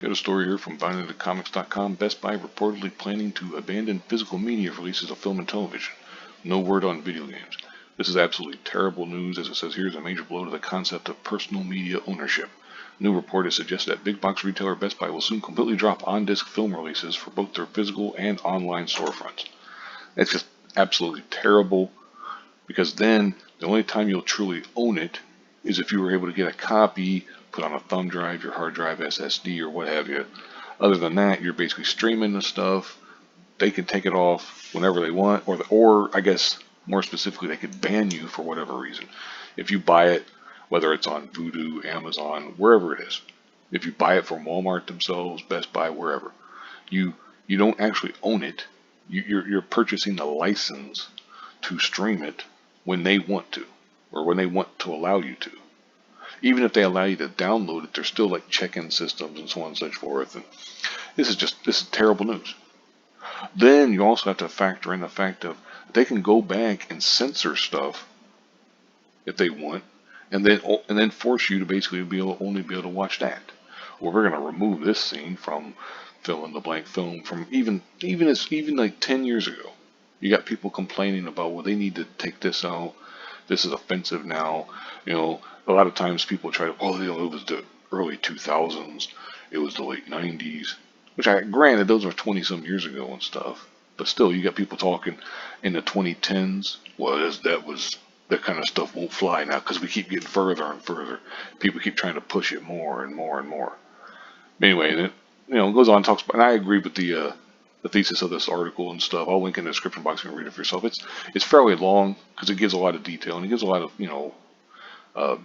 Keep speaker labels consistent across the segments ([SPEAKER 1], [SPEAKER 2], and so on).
[SPEAKER 1] Got a story here from BindingToComics.com. Best Buy reportedly planning to abandon physical media releases of film and television. No word on video games. This is absolutely terrible news, as it says here is a major blow to the concept of personal media ownership. New report has suggested that big box retailer Best Buy will soon completely drop on-disc film releases for both their physical and online storefronts. That's just absolutely terrible, because then the only time you'll truly own it is if you were able to get a copy, put on a thumb drive, your hard drive, SSD, or what have you. Other than that, you're basically streaming the stuff. They can take it off whenever they want, or I guess more specifically, they could ban you for whatever reason. If you buy it, whether it's on Vudu, Amazon, wherever it is, if you buy it from Walmart themselves, Best Buy, wherever, you don't actually own it. You're purchasing the license to stream it when they want to, or when they want to allow you to. Even if they allow you to download it, there's still like check-in systems and so on and so forth. And this is terrible news. Then you also have to factor in the fact of they can go back and censor stuff if they want, and then force you to basically only be able to watch that. Or we're going to remove this scene from fill in the blank film from even like 10 years ago. You got people complaining about, well, they need to take this out. This is offensive now. A lot of times people try to, it was the early 2000s. It was the late 90s. Which, granted, those were 20 some years ago and stuff. But still, you got people talking in the 2010s. Well, that kind of stuff won't fly now because we keep getting further and further. People keep trying to push it more and more and more. Anyway, it goes on and talks about, and I agree with the thesis of this article and stuff. I'll link in the description box. You can read it for yourself. It's fairly long because it gives a lot of detail and it gives a lot of uh,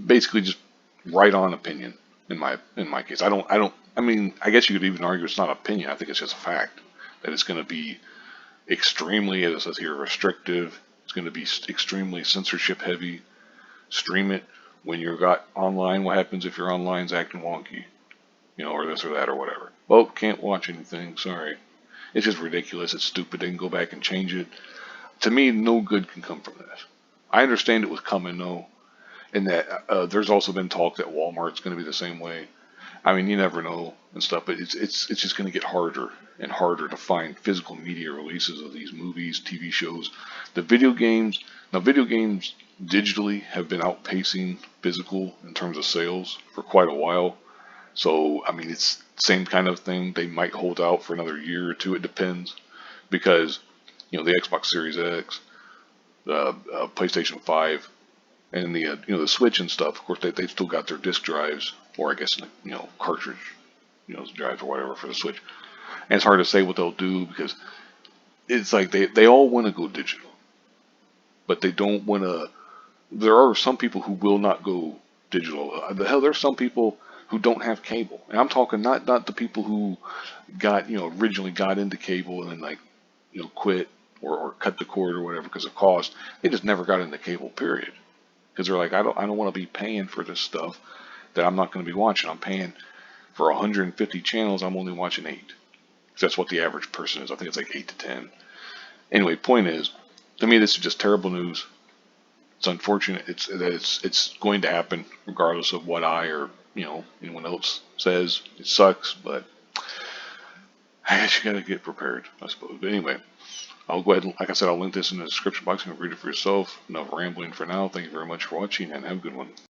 [SPEAKER 1] basically just right on opinion in my case. I mean, I guess you could even argue it's not opinion. I think it's just a fact that it's going to be extremely, as it says here, restrictive. It's going to be extremely censorship heavy. Stream it when you're got online. What happens if your online's acting wonky? Or this or that or whatever. Well, can't watch anything. Sorry. It's just ridiculous. It's stupid. They can go back and change it. To me, no good can come from this. I understand it was coming, though, and that there's also been talk that Walmart's going to be the same way. I mean, you never know and stuff, but it's just going to get harder and harder to find physical media releases of these movies, TV shows, the video games. Now, video games digitally have been outpacing physical in terms of sales for quite a while. So, I mean, it's the same kind of thing. They might hold out for another year or two. It depends because, the Xbox Series X, the PlayStation 5, and the Switch and stuff. Of course, they've still got their disc drives, or I guess cartridge, drives or whatever for the Switch. And it's hard to say what they'll do because it's like they all want to go digital, but they don't want to. There are some people who will not go digital. The hell, there's some people who don't have cable, and I'm talking not the people who got originally got into cable and then like quit or cut the cord or whatever because of cost. They just never got into cable, period. Because they're like, I don't want to be paying for this stuff that I'm not going to be watching. I'm paying for 150 channels. I'm only watching 8. 'Cause that's what the average person is. I think it's like 8 to 10. Anyway, point is, to me, this is just terrible news. It's unfortunate. It's going to happen regardless of what I or anyone else says. It sucks, but I guess you got to get prepared, I suppose. But anyway, I'll go ahead and, like I said, I'll link this in the description box. You can read it for yourself. Enough rambling for now. Thank you very much for watching and have a good one.